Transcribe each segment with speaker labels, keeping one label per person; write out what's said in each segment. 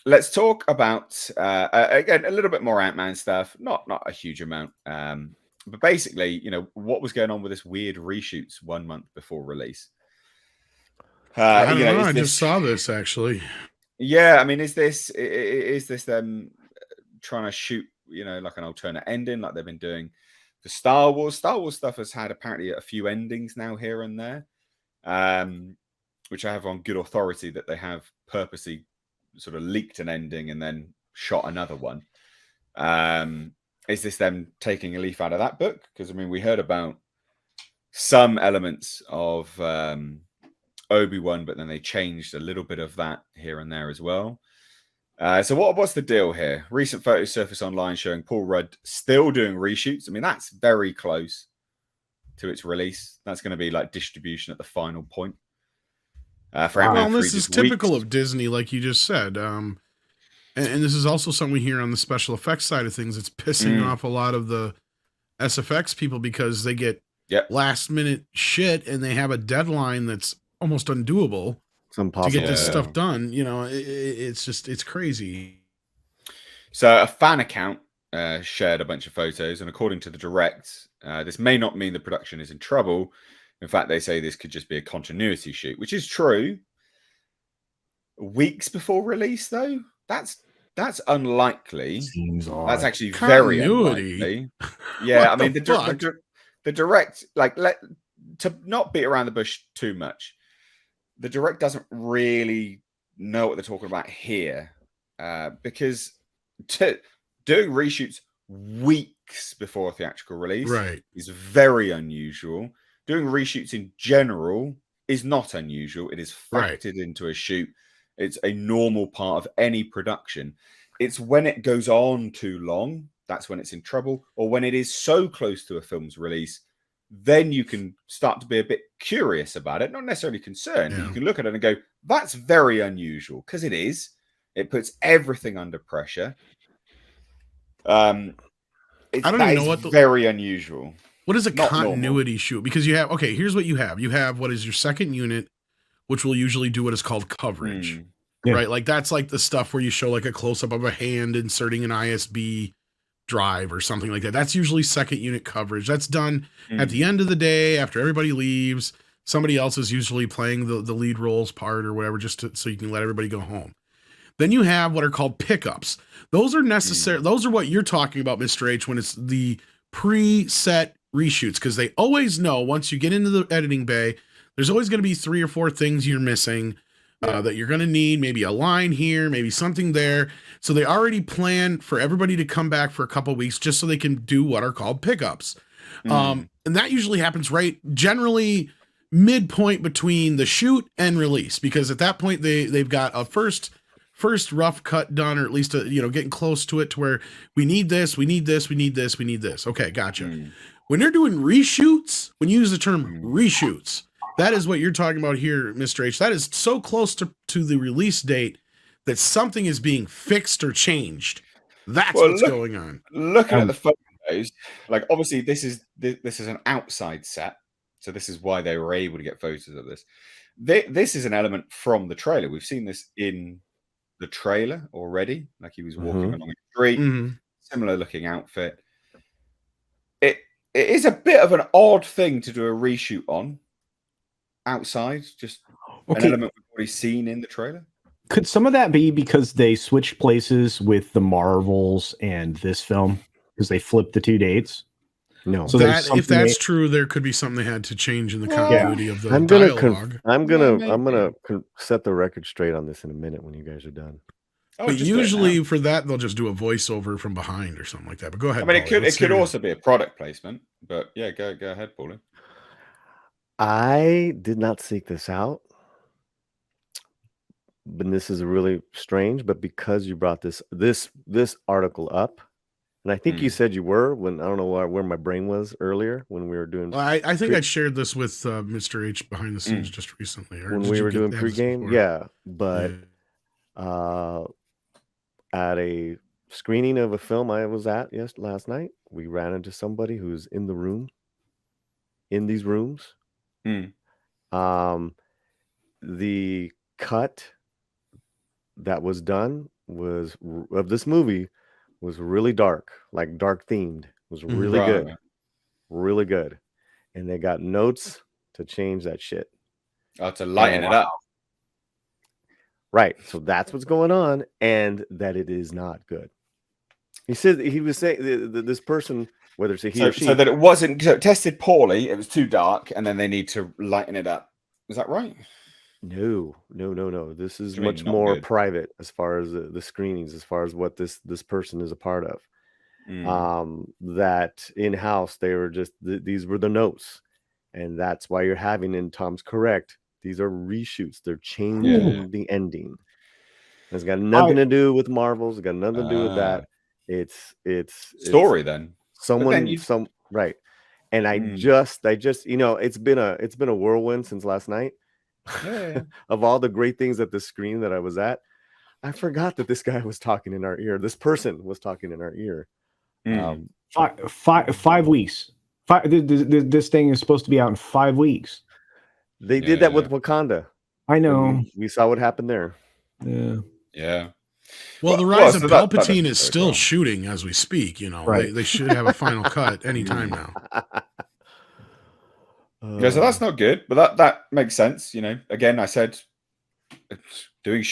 Speaker 1: let's talk about again a little bit more Ant-Man stuff. Not a huge amount, but basically, what was going on with this weird reshoots 1 month before release.
Speaker 2: I don't know.
Speaker 1: Is
Speaker 2: I just
Speaker 1: this?
Speaker 2: saw this actually.
Speaker 1: Yeah, I mean, is this them trying to shoot, like an alternate ending, like they've been doing for Star Wars? Star Wars stuff has had apparently a few endings now here and there, which I have on good authority that they have purposely sort of leaked an ending and then shot another one. Is this them taking a leaf out of that book? Because I mean, we heard about some elements of Obi-Wan, but then they changed a little bit of that here and there as well. So what's the deal here? Recent photos surfaced online showing Paul Rudd still doing reshoots. I mean, that's very close to its release. That's going to be like distribution at the final point. For Ant-Man 3,
Speaker 2: this is typical of Disney, like you just said. And this is also something we hear on the special effects side of things. It's pissing off a lot of the SFX people because they get last minute shit and they have a deadline that's almost undoable to get this stuff done. It's crazy.
Speaker 1: So a fan account shared a bunch of photos, and according to the direct, this may not mean the production is in trouble. In fact, they say this could just be a continuity shoot, which is true. Weeks before release, though, that's unlikely.
Speaker 3: Seems odd.
Speaker 1: That's actually very unlikely. Yeah, I mean the direct, like, to not beat around the bush too much. The direct doesn't really know what they're talking about here, because doing reshoots weeks before a theatrical release is very unusual. Doing reshoots in general is not unusual. It is factored into a shoot. It's a normal part of any production. It's when it goes on too long, that's when it's in trouble. Or when it is so close to a film's release, then you can start to be a bit curious about it. Not necessarily concerned, but you can look at it and go, that's very unusual, because it is. It puts everything under pressure. I don't even know what very unusual.
Speaker 2: What is a continuity shoot? Because you have, here's what you have. You have what is your second unit, which will usually do what is called coverage, right? Like that's like the stuff where you show like a close up of a hand inserting an ISB drive or something like that. That's usually second unit coverage. That's done at the end of the day after everybody leaves. Somebody else is usually playing the lead roles part or whatever, so you can let everybody go home. Then you have what are called pickups. Those are necessary. Those are what you're talking about, Mr. H, when it's the preset reshoots, because they always know once you get into the editing bay, there's always going to be 3 or 4 things you're missing that you're going to need, maybe a line here, maybe something there. So they already plan for everybody to come back for a couple of weeks just so they can do what are called pickups. And that usually happens generally midpoint between the shoot and release, because at that point they've got a first rough cut done, or at least getting close to it to where we need this. Okay, gotcha. When they're doing reshoots, when you use the term reshoots, that is what you're talking about here, Mr. H. That is so close to the release date that something is being fixed or changed. That's what's going on.
Speaker 1: Looking at the photos, like obviously this is an outside set, so this is why they were able to get photos of this. This is an element from the trailer. We've seen this in the trailer already. Like he was walking along a street, similar looking outfit. It is a bit of an odd thing to do a reshoot on outside, just an element we've already seen in the trailer.
Speaker 3: Could some of that be because they switched places with the Marvels and this film, because they flipped the 2 dates?
Speaker 2: No. So if that's true, there could be something they had to change in the continuity of the dialogue.
Speaker 4: I'm gonna set the record straight on this in a minute when you guys are done.
Speaker 2: But usually for that, they'll just do a voiceover from behind or something like that. But go ahead.
Speaker 1: I mean, it could also be a product placement. But yeah, go ahead, Paulie.
Speaker 4: I did not seek this out, but this is really strange. But because you brought this article up, and I think you said you were, when I don't know where my brain was earlier when we were doing.
Speaker 2: Well, I think I shared this with Mr. H behind the scenes just recently.
Speaker 4: When we were doing pregame, yeah. But at a screening of a film I was at last night, we ran into somebody who's in these rooms. The cut that was done of this movie was really dark, like dark themed. It was really good, really good, and they got notes to change that shit.
Speaker 1: Oh, to lighten it up.
Speaker 4: Right. So that's what's going on, and that it is not good. He said he was saying this person, whether it's a he or she,
Speaker 1: so that it wasn't tested poorly. It was too dark, and then they need to lighten it up. Is that right?
Speaker 4: No. This is much more private as far as the screenings, as far as what this person is a part of. That in-house they were just these were the notes, and that's why you're having, and Tom's correct, these are reshoots. They're changing the ending. It's got nothing to do with Marvels. It's got nothing to do with that. It's
Speaker 1: story then.
Speaker 4: Right. And I just it's been a whirlwind since last night. Of all the great things at the screen that I was at, I forgot that this guy was talking in our ear. This person was talking in our ear.
Speaker 3: 5 weeks. This thing is supposed to be out in 5 weeks.
Speaker 4: They did that with Wakanda.
Speaker 3: I know.
Speaker 4: We saw what happened there.
Speaker 1: Yeah.
Speaker 2: Well, the Rise of Palpatine is still shooting as we speak.
Speaker 3: Right.
Speaker 2: They should have a final cut anytime now.
Speaker 1: Yeah, so that's not good, but that makes sense. Again, I said doing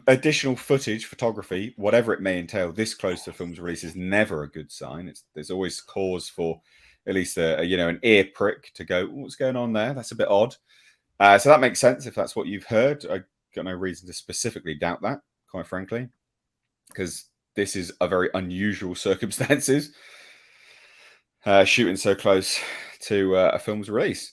Speaker 1: additional footage, photography, whatever it may entail, this close to the film's release is never a good sign. There's always cause for at least an ear prick to go, what's going on there? That's a bit odd. So that makes sense if that's what you've heard. I got no reason to specifically doubt that, quite frankly, because this is a very unusual circumstances. Shooting so close to a film's release.